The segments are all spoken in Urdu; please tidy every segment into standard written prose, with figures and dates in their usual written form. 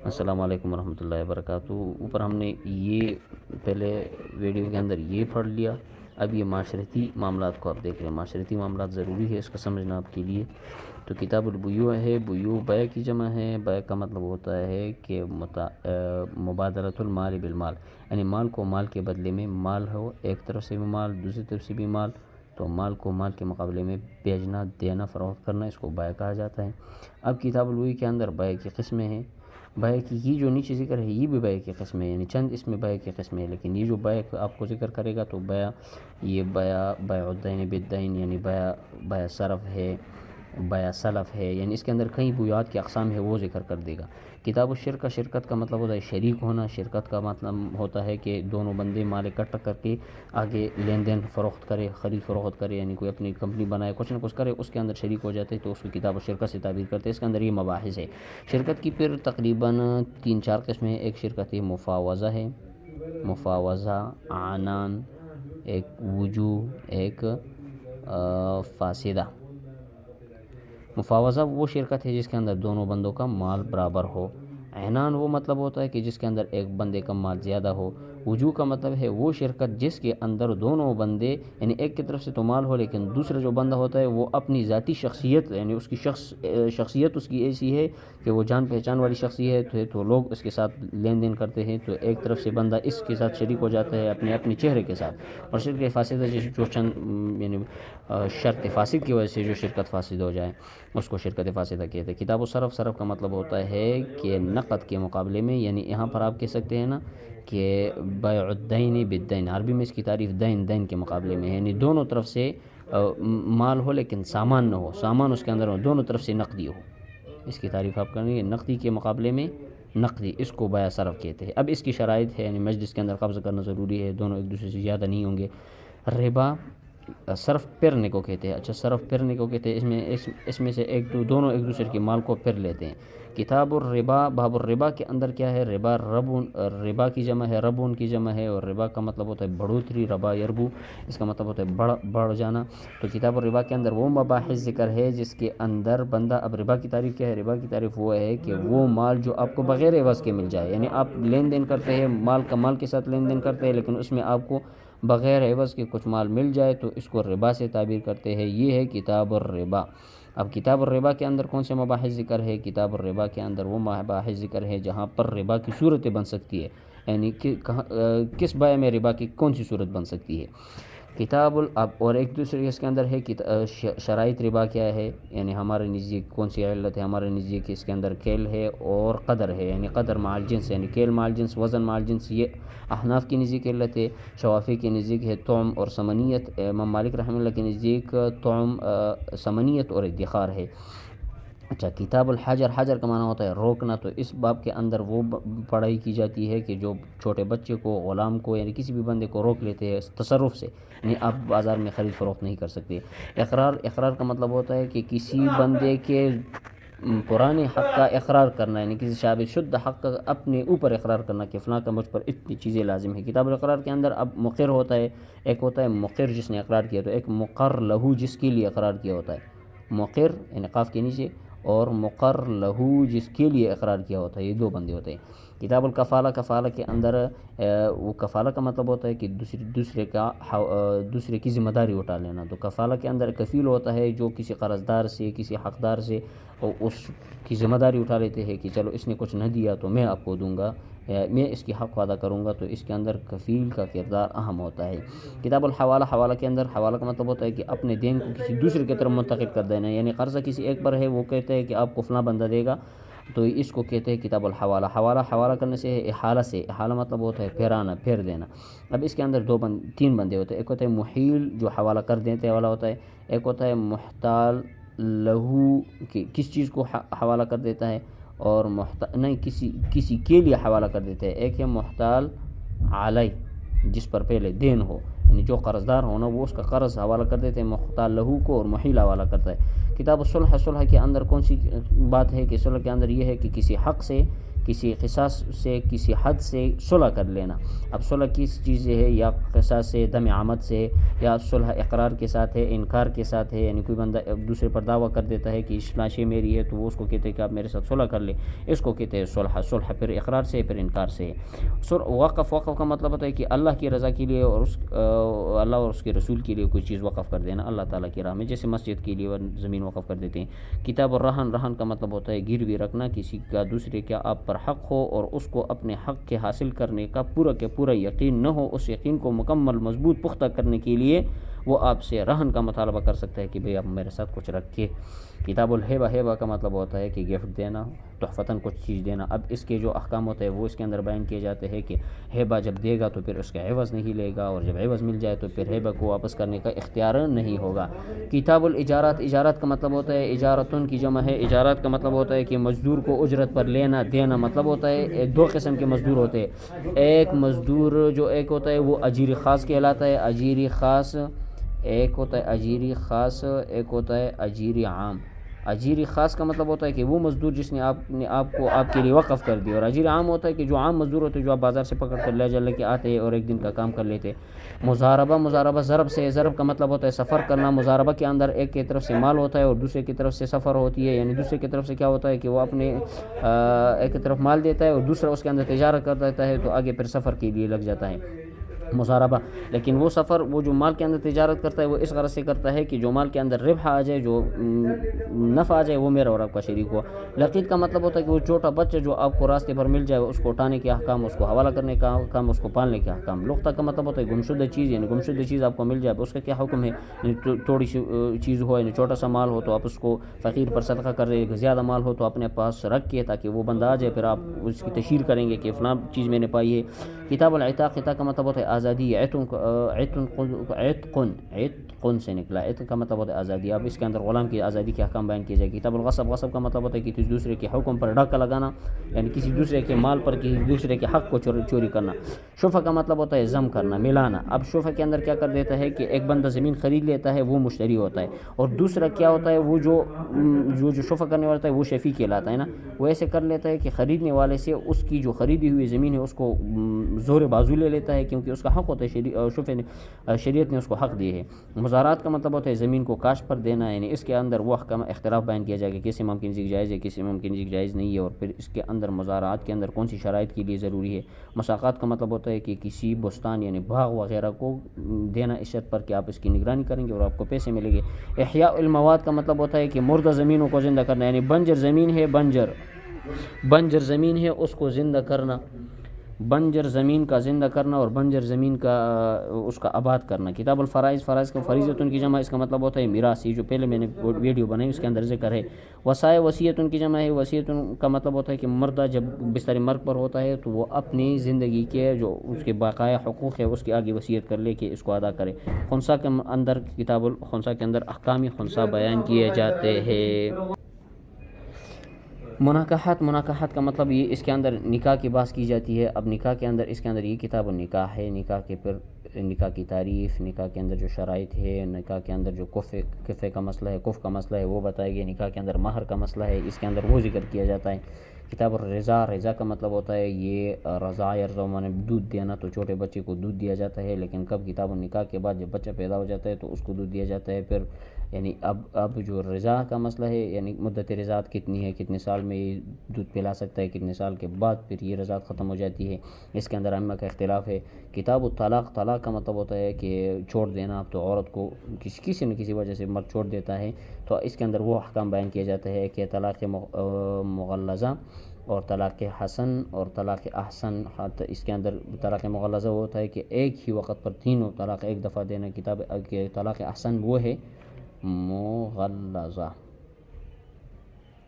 السلام علیکم ورحمۃ اللہ وبرکاتہ۔ اوپر ہم نے یہ پہلے ویڈیو کے اندر یہ پڑھ لیا، اب یہ معاشرتی معاملات کو آپ دیکھ رہے ہیں۔ معاشرتی معاملات ضروری ہے اس کا سمجھنا آپ کے لیے۔ تو کتاب البیوع ہے، بیوع بیع کی جمع ہے۔ بیع کا مطلب ہوتا ہے کہ مبادلۃ المال بالمال، یعنی مال کو مال کے بدلے میں مال ہو، ایک طرف سے بھی مال دوسری طرف سے بھی مال، تو مال کو مال کے مقابلے میں بیچنا، دینا، فروخت کرنا، اس کو بیع کہا جاتا ہے۔ اب کتاب البیوع کے اندر بیع کی قسمیں ہیں۔ بیع کی یہ جو نیچے ذکر ہے یہ بھی بیع کی قسم ہے، یعنی چند اس میں بیع کی قسمیں ہیں، لیکن یہ جو بیع آپ کو ذکر کرے گا تو یہ بیع الدین بالدین، یعنی بیع صرف ہے، بیع سلف ہے، یعنی اس کے اندر کئی بیوعات کی اقسام ہے وہ ذکر کر دے گا۔ کتاب الشرکہ، شرکت کا مطلب ہوتا ہے شریک ہونا۔ شرکت کا مطلب ہوتا ہے کہ دونوں بندے مال اکٹھا کر کے آگے لین دین فروخت کرے، خرید فروخت کرے، یعنی کوئی اپنی کمپنی بنائے، کچھ نہ کچھ کرے، اس کے اندر شریک ہو جاتے تو اس کو کتاب الشرکہ سے تعبیر کرتے ہیں۔ اس کے اندر یہ مباحث ہے۔ شرکت کی پھر تقریباً 3-4 قسمیں ہیں۔ ایک شرکت مفاوضہ ہے، مفاوضہ، عنان، ایک وجوہ، ایک فاسدہ۔ مفاوضہ وہ شرکت ہے جس کے اندر دونوں بندوں کا مال برابر ہو۔ عنان وہ مطلب ہوتا ہے کہ جس کے اندر ایک بندے کا مال زیادہ ہو۔ وجوہ کا مطلب ہے وہ شرکت جس کے اندر دونوں بندے، یعنی ایک کی طرف سے تو مال ہو لیکن دوسرا جو بندہ ہوتا ہے وہ اپنی ذاتی شخصیت، یعنی اس کی شخصیت اس کی ایسی ہے کہ وہ جان پہچان والی شخصیت ہے تو لوگ اس کے ساتھ لین دین کرتے ہیں، تو ایک طرف سے بندہ اس کے ساتھ شریک ہو جاتا ہے اپنے چہرے کے ساتھ۔ اور شرکت فاسدہ جو چند یعنی شرط فاسد کی وجہ سے جو شرکت فاسد ہو جائے اس کو شرکت فاسدہ کہتے ہیں۔ کتاب الصرف، صرف کا مطلب ہوتا ہے کہ نقد کے مقابلے میں، یعنی یہاں پر آپ کہہ سکتے ہیں نا کہ بیع الدین بالدین، عربی میں اس کی تعریف دین کے مقابلے میں ہے، یعنی دونوں طرف سے مال ہو لیکن سامان نہ ہو، سامان اس کے اندر ہو، دونوں طرف سے نقدی ہو، اس کی تعریف آپ کریں گے۔ نقدی کے مقابلے میں نقدی، اس کو بیع صرف کہتے ہیں۔ اب اس کی شرائط ہے، یعنی مجلس کے اندر قبض کرنا ضروری ہے، دونوں ایک دوسرے سے زیادہ نہیں ہوں گے۔ ربا، صرف پھرنے کو کہتے ہیں۔ اچھا، صرف پھرنے کو کہتے ہیں، اس میں سے دونوں ایک دوسرے کے مال کو پھر لیتے ہیں۔ کتاب الربا، باب الربا کے اندر کیا ہے؟ ربا کی جمع ہے، ربون کی جمع ہے، اور ربا کا مطلب ہوتا ہے بڑھوتری، ربا یربو، اس کا مطلب ہوتا ہے بڑھ جانا۔ تو کتاب الربا کے اندر وہ مباحث ذکر ہے جس کے اندر بندہ، اب ربا کی تعریف کیا ہے؟ ربا کی تعریف وہ ہے کہ وہ مال جو آپ کو بغیر عوض کے مل جائے، یعنی آپ لین دین کرتے ہیں، مال کا مال کے ساتھ لین دین کرتے ہیں لیکن اس میں آپ کو بغیر عوض کے کچھ مال مل جائے تو اس کو ربا سے تعبیر کرتے ہیں۔ یہ ہے کتاب الربا۔ اب کتاب الربا کے اندر کون سے مباحث ذکر ہے؟ کتاب الربا کے اندر وہ مباحث ذکر ہے جہاں پر ربا کی صورتیں بن سکتی ہے، یعنی کس بیع میں ربا کی کون سی صورت بن سکتی ہے۔ اب اور ایک دوسرے اس کے اندر ہے کہ شرائط ربا کیا ہے، یعنی ہمارے نزدیک کون سی علت ہے؟ ہمارے نزدیک اس کے اندر کیل ہے اور قدر ہے، یعنی قدر مع الجنس، یعنی کیل مع الجنس، وزن مع الجنس، یہ احناف کی نزدیک علت ہے۔ شوافی کے نزدیک ہے طعم اور ثمنیت۔ امام مالک رحمہ اللہ کے نزدیک طعم، ثمنیت اور ادخار ہے۔ اچھا، کتاب الحجر، حجر کا معنی ہوتا ہے روکنا، تو اس باب کے اندر وہ پڑھائی کی جاتی ہے کہ جو چھوٹے بچے کو، غلام کو، یعنی کسی بھی بندے کو روک لیتے ہیں تصرف سے، یعنی آپ بازار میں خرید فروخت نہیں کر سکتے۔ اقرار کا مطلب ہوتا ہے کہ کسی بندے کے پرانے حق کا اقرار کرنا، یعنی کسی ثابت شدہ حق کا اپنے اوپر اقرار کرنا کہ فلاں کا مجھ پر اتنی چیزیں لازم ہیں۔ کتاب الاقرار کے اندر اب مقر ہوتا ہے، ایک ہوتا ہے مقر جس نے اقرار کیا، تو ایک مقر لہو جس کے لیے اقرار کیا ہوتا ہے، مقر یعنی قاف کے نیچے، اور مقر لہو جس کے لیے اقرار کیا ہوتا ہے، یہ دو بندے ہوتے ہیں۔ کتاب الکفالہ، کفالہ کے اندر وہ کفالہ کا مطلب ہوتا ہے کہ دوسرے کی ذمہ داری اٹھا لینا، تو کفالہ کے اندر کفیل ہوتا ہے جو کسی قرض دار سے، کسی حقدار سے اس کی ذمہ داری اٹھا لیتے ہیں کہ چلو اس نے کچھ نہ دیا تو میں آپ کو دوں گا، میں اس کی حق ادا کروں گا، تو اس کے اندر کفیل کا کردار اہم ہوتا ہے۔ کتاب الحوالہ، حوالہ کے اندر حوالہ کا مطلب ہوتا ہے کہ اپنے دین کو کسی دوسرے کی طرف منتقل کر دینا، یعنی قرضہ کسی ایک پر ہے، وہ کہتے ہیں کہ آپ کو فلاں بندہ دے گا، تو اس کو کہتے ہیں کتاب الحوالہ۔ حوالہ کرنے سے احالہ مطلب ہوتا ہے پھیرانا، پھیر دینا۔ اب اس کے اندر تین بندے ہوتے ہیں، ایک ہوتا ہے محیل جو حوالہ کر دینے والا ہوتا ہے، ایک ہوتا ہے محتال لہو کہ کس چیز کو حوالہ کر دیتا ہے، اور کسی کے لیے حوالہ کر دیتا ہے، ایک ہے محتال علیہ جس پر پہلے دین ہو، یعنی جو قرض دار ہونا وہ اس کا قرض حوالہ کر دیتے ہیں محتال لہو کو، اور محیل حوالہ کرتا ہے۔ کتاب الصلح، صلح کے اندر کون سی بات ہے کہ صلح کے اندر یہ ہے کہ کسی حق سے کسی قصاص سے کسی حد سے صلح کر لینا. اب صلح کس چیز سے ہے؟ یا قصاص سے، دم عامد سے، یا صلح اقرار کے ساتھ ہے، انکار کے ساتھ ہے. یعنی کوئی بندہ دوسرے پر دعویٰ کر دیتا ہے کہ اس لاشیں میری ہے، تو وہ اس کو کہتے ہیں کہ آپ میرے ساتھ صلح کر لیں. اس کو کہتے ہیں صلح. صلح پھر اقرار سے، پھر انکار سے ہے. وقف کا مطلب ہوتا ہے کہ اللہ کی رضا کے لیے اور اللہ اور اس کے رسول کے لیے کوئی چیز وقف کر دینا اللہ تعالیٰ کی راہ میں، جیسے مسجد کے لیے زمین وقف کر دیتے ہیں. کتاب الرہن، رہن کا مطلب ہوتا ہے گروی رکھنا، کسی کا دوسرے کا آپ پر حق ہو اور اس کو اپنے حق کے حاصل کرنے کا پورا کے پورا یقین نہ ہو. اس یقین کو مکمل مضبوط پختہ کرنے کے لیے وہ آپ سے رہن کا مطالبہ کر سکتا ہے کہ بھئی آپ میرے ساتھ کچھ رکھے. کتاب الہبہ، ہیبہ کا مطلب ہوتا ہے کہ گفٹ دینا، تحفتاً کچھ چیز دینا. اب اس کے جو احکام ہوتے ہیں وہ اس کے اندر بیان کیے جاتے ہیں کہ ہیبہ جب دے گا تو پھر اس کا عوض نہیں لے گا، اور جب عوض مل جائے تو پھر ہیبہ کو واپس کرنے کا اختیار نہیں ہوگا. کتاب الاجارات، اجارات کا مطلب ہوتا ہے اجارتن کی جمع ہے. اجارات کا مطلب ہوتا ہے کہ مزدور کو اجرت پر لینا دینا. مطلب ہوتا ہے دو قسم کے مزدور ہوتے ہیں. ایک مزدور جو ایک ہوتا ہے وہ اجیری خاص کہلاتا ہے. اجیری خاص ایک ہوتا ہے اجیری خاص، ایک ہوتا ہے اجیری عام. اجیری خاص کا مطلب ہوتا ہے کہ وہ مزدور جس نے آپ کو آپ کے لیے وقف کر دی. اور اجیری عام ہوتا ہے کہ جو عام مزدور ہوتے ہیں جو آپ بازار سے پکڑ کر لے کے آتے ہیں اور ایک دن کا کام کر لیتے. مضاربہ ضرب سے، ضرب کا مطلب ہوتا ہے سفر کرنا. مضاربہ کے اندر ایک کی طرف سے مال ہوتا ہے اور دوسرے کی طرف سے سفر ہوتی ہے. یعنی دوسرے کی طرف سے کیا ہوتا ہے کہ وہ اپنے ایک کی طرف مال دیتا ہے اور دوسرا اس کے اندر تجارت کر دیتا ہے، تو آگے پھر سفر کے لیے لگ جاتا ہے مضاربہ. لیکن وہ سفر، وہ جو مال کے اندر تجارت کرتا ہے وہ اس غرض سے کرتا ہے کہ جو مال کے اندر ربح آ جائے، جو نفع آ جائے، وہ میرا اور آپ کا شریک ہوا. لقیط کا مطلب ہوتا ہے کہ وہ چھوٹا بچہ جو آپ کو راستے پر مل جائے، اس کو اٹھانے کے احکام، اس کو حوالہ کرنے کا کام، اس کو پالنے کے احکام. لقطہ کا مطلب ہوتا ہے گمشدہ چیز، یعنی گمشدہ چیز آپ کو مل جائے اس کا کیا حکم ہے. تھوڑی سی چیز ہو، یعنی چھوٹا سا مال ہو تو آپ اس کو فقیر پر صدقہ کر رہے. زیادہ مال ہو تو اپنے پاس رکھ کے تاکہ وہ بندہ آ جائے، پھر آپ اس کی تشہیر کریں گے کہ فلاں چیز میں نے پائی ہے. کتاب العتاق، عتاق کا مطلب ہوتا ہے آزادی. عتق سے نکلا. عتق کا مطلب ہوتا ہے آزادی. اب اس کے اندر غلام کی آزادی کے احکام بیان کیے جائے. کتاب الغصب، غصب کا مطلب ہوتا ہے کہ کسی دوسرے کے حکم پر ڈاکہ لگانا، یعنی کسی دوسرے کے مال پر کسی دوسرے کے حق کو چوری کرنا. شفع کا مطلب ہوتا ہے ضم کرنا، ملانا. اب شفع کے اندر کیا کر دیتا ہے کہ ایک بندہ زمین خرید لیتا ہے، وہ مشتری ہوتا ہے، اور دوسرا کیا ہوتا ہے، وہ جو شفع کرنے والا ہے وہ شفیع کہلاتا ہے نا. وہ ایسے کر لیتا ہے کہ خریدنے والے سے اس کی جو خریدی ہوئی زمین ہے اس کو زور بازو لے لیتا ہے، کیونکہ اس کا حق ہوتا ہے، شریعت نے اس کو حق دی ہے. مزارات کا مطلب ہوتا ہے زمین کو کاشت پر دینا. یعنی اس کے اندر وہ احکام اختلاف بیان کیا جائے کہ کسی امام کی نزدیک جائز ہے، کسی امام کی نزدیک جائز نہیں ہے، اور پھر اس کے اندر مزارات کے اندر کون سی شرائط کے لیے ضروری ہے. مساقات کا مطلب ہوتا ہے کہ کسی بستان یعنی باغ وغیرہ کو دینا اس شرط پر کہ آپ اس کی نگرانی کریں گے اور آپ کو پیسے ملیں گے. احیاء المواد کا مطلب ہوتا ہے کہ مردہ زمینوں کو زندہ کرنا، یعنی بنجر زمین ہے، بنجر زمین ہے اس کو زندہ کرنا، بنجر زمین کا زندہ کرنا اور بنجر زمین کا اس کا آباد کرنا. کتاب الفرائض، فرائض کا فریضۃ کی جمع، اس کا مطلب ہوتا ہے میراث. یہ جو پہلے میں نے ویڈیو بنائی اس کے اندر ذکر ہے. وصایا، وصیت کی جمع ہے. وصیت کا مطلب ہوتا ہے کہ مردہ جب بستر مرگ پر ہوتا ہے تو وہ اپنی زندگی کے جو اس کے بقایا حقوق ہے اس کے آگے وصیت کر لے کہ اس کو ادا کرے. خنثی کے اندر، کتاب الخنثی کے اندر احکام خنثی بیان کیے جاتے ہیں. مناکحات کا مطلب یہ اس کے اندر نکاح کی بات کی جاتی ہے. اب نکاح کے اندر اس کے اندر یہ کتاب النکاح ہے. نکاح کے پھر نکاح کی تعریف، نکاح کے اندر جو شرائط ہے، نکاح کے اندر جو کفے کا مسئلہ ہے، کف کا مسئلہ ہے وہ بتائے گئے. نکاح کے اندر مہر کا مسئلہ ہے، اس کے اندر وہ ذکر کیا جاتا ہے. کتاب الرضا، رضا کا مطلب ہوتا ہے یہ رضا یرضع میں دودھ دینا، تو چھوٹے بچے کو دودھ دیا جاتا ہے. لیکن کب؟ کتاب النکاح کے بعد جب بچہ پیدا ہو جاتا ہے تو اس کو دودھ دیا جاتا ہے. پھر یعنی اب جو رضا کا مسئلہ ہے، یعنی مدت رضاعت کتنی ہے، کتنے سال میں یہ دودھ پلا سکتا ہے، کتنے سال کے بعد پھر یہ رضاعت ختم ہو جاتی ہے، اس کے اندر ائمہ کا اختلاف ہے. کتاب الطلاق، طلاق کا مطلب ہوتا ہے کہ چھوڑ دینا. اب تو عورت کو کسی نہ کسی وجہ سے مرد چھوڑ دیتا ہے تو اس کے اندر وہ احکام بیان کیا جاتا ہے کہ طلاق مغلظہ اور طلاق حسن اور طلاق احسن. اس کے اندر طلاق مغلظہ وہ ہوتا ہے کہ ایک ہی وقت پر تینوں طلاق ایک دفعہ دینا. کتاب کے طلاق احسن وہ ہے مغلظہ،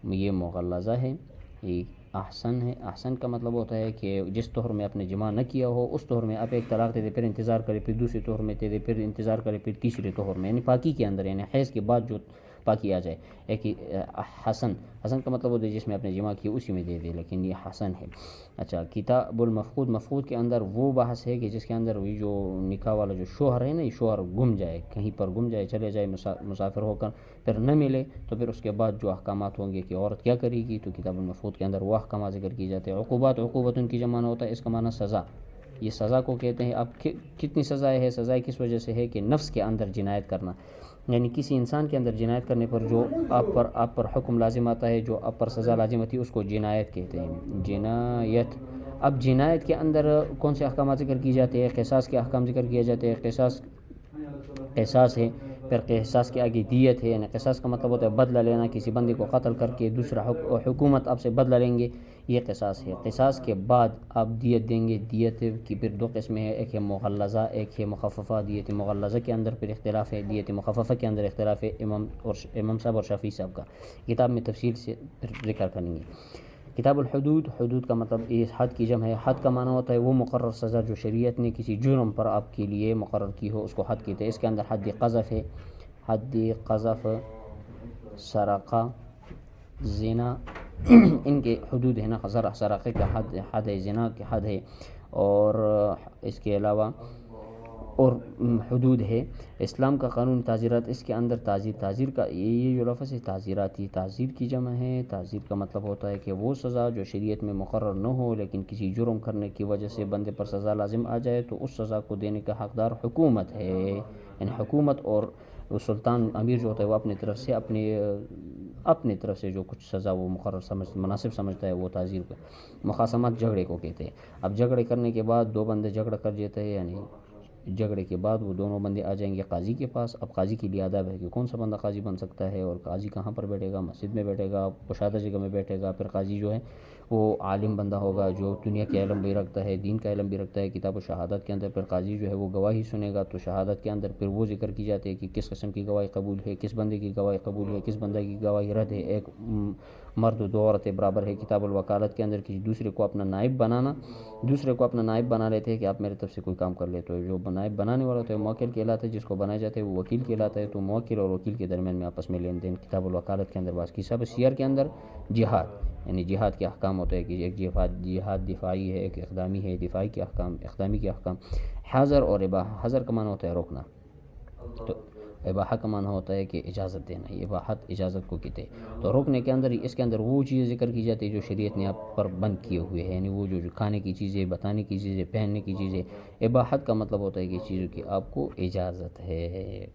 یہ مغلظہ ہے، یہ احسن ہے. احسن کا مطلب ہوتا ہے کہ جس طور میں آپ نے جمع نہ کیا ہو اس طور میں آپ ایک طلاق دے دے، پھر انتظار کرے، پھر دوسرے طور میں دے دے، پھر انتظار کرے، پھر تیسرے طور میں، یعنی پاکی کے اندر، یعنی حیض کے بعد جو پاکی آ جائے. ایک حسن کا مطلب ہوتا ہے جس میں آپ نے جمع کیا اسی میں دے دے، لیکن یہ حسن ہے. اچھا کتاب المفقود، مفقود کے اندر وہ بحث ہے کہ جس کے اندر وہی جو نکاح والا جو شوہر ہے نا، یہ شوہر گم جائے، کہیں پر گم جائے، چلے جائے مسافر ہو کر، پھر نہ ملے تو پھر اس کے بعد جو احکامات ہوں گے کہ عورت کیا کرے گی، تو کتاب المفقود کے اندر وہ احکامات ذکر کی جاتے ہیں. عقوبات ان کی جمع ہوتا ہے، اس کا معنی سزا. یہ سزا کو کہتے ہیں. اب کتنی سزائیں ہے؟ سزائیں کس وجہ سے ہے کہ نفس کے اندر جنایت کرنا، یعنی کسی انسان کے اندر جنایت کرنے پر جو آپ پر حکم لازم آتا ہے، جو آپ پر سزا لازم آتی ہے، اس کو جنایت کہتے ہیں. جنایت. اب جنایت کے اندر کون سے احکامات ذکر کی جاتے ہیں؟ قصاص کے احکام ذکر کیے جاتے ہیں. قصاص ہے. پھر قصاص کے آگے دیت ہے، یعنی قصاص کا مطلب ہوتا ہے بدلہ لینا، کسی بندے کو قتل کر کے دوسرا حکومت آپ سے بدلہ لیں گے، یہ قصاص ہے. قصاص کے بعد آپ دیت دیں گے. دیت کی پھر دو قسمیں ہیں، ایک ہے مغلظہ، ایک ہے مخففہ. دیت مغلظہ کے اندر پھر اختلاف ہے، دیت مخففہ کے اندر اختلاف ہے امام صاحب اور شافعی صاحب کا. کتاب میں تفصیل سے پھر ذکر کریں گے. کتاب الحدود. حدود کا مطلب یہ حد کی جمع ہے. حد کا معنی ہوتا ہے وہ مقرر سزا جو شریعت نے کسی جرم پر آپ کے لیے مقرر کی ہو، اس کو حد کہتے ہیں. اس کے اندر حد قذف ہے، حد قذف، سرقہ، زنا، ان کے حدود ہیں نا. سرقے کا حد ہے، زنا کی حد ہے، اور اس کے علاوہ اور حدود ہے. اسلام کا قانون تعزیرات، اس کے اندر تعزیر کا یہ جو لفظ ہے تعزیراتی، تعزیر کی جمع ہے. تعزیر کا مطلب ہوتا ہے کہ وہ سزا جو شریعت میں مقرر نہ ہو لیکن کسی جرم کرنے کی وجہ سے بندے پر سزا لازم آ جائے، تو اس سزا کو دینے کا حقدار حکومت ہے. یعنی حکومت اور سلطان امیر جو ہوتا ہے وہ اپنی طرف سے جو کچھ سزا وہ مقرر مناسب سمجھتا ہے وہ تعزیر کا. مخاصمات جھگڑے کو کہتے ہیں. اب جھگڑے کرنے کے بعد دو بندے جھگڑا کر جاتے ہیں، یعنی جھگڑے کے بعد وہ دونوں بندے آ جائیں گے قاضی کے پاس. اب قاضی کے لیے آداب ہے کہ کون سا بندہ قاضی بن سکتا ہے، اور قاضی کہاں پر بیٹھے گا؟ مسجد میں بیٹھے گا، کشادہ جگہ میں بیٹھے گا. پھر قاضی جو ہے وہ عالم بندہ ہوگا جو دنیا کے علم بھی رکھتا ہے، دین کا علم بھی رکھتا ہے. کتاب و شہادت کے اندر پھر قاضی جو ہے وہ گواہی سنے گا، تو شہادت کے اندر پھر وہ ذکر کی جاتی ہے کہ کس قسم کی گواہی قبول ہے، کس بندے کی گواہی قبول ہے، کس بندے کی گواہی رد ہے. ایک مرد و دو عورتیں برابر ہے. کتاب الوکالت کے اندر کسی دوسرے کو اپنا نائب بنا لیتے ہیں کہ آپ میرے طرف سے کوئی کام کر لے، تو جو نائب بنانے والا ہوتا ہے موکل کہلاتا ہے، جس کو بنایا جاتا ہے وہ وکیل کہلاتا ہے. تو موکل اور وکیل کے درمیان میں آپس میں لین دین کتاب الوکالت کے اندر بات کی. سب سیر کے اندر جہاد، یعنی جہاد کے احکام ہوتے ہیں کہ ایک جہاد دفاعی ہے، ایک اقدامی ہے. دفاعی کے احکام، اقدامی کے احکام. حاضر اور اباحہ. حاضر کا معنی ہوتا ہے روکنا، تو اباحہ کا معنی ہوتا ہے کہ اجازت دینا. یہ اباحت اجازت کو کہتے ہیں. تو روکنے کے اندر اس کے اندر وہ چیزیں ذکر کی جاتی ہے جو شریعت نے آپ پر بند کیے ہوئے ہیں، یعنی وہ جو کھانے کی چیزیں، بتانے کی چیزیں، پہننے کی چیزیں. اباحت کا مطلب ہوتا ہے کہ چیزوں کی آپ کو اجازت ہے.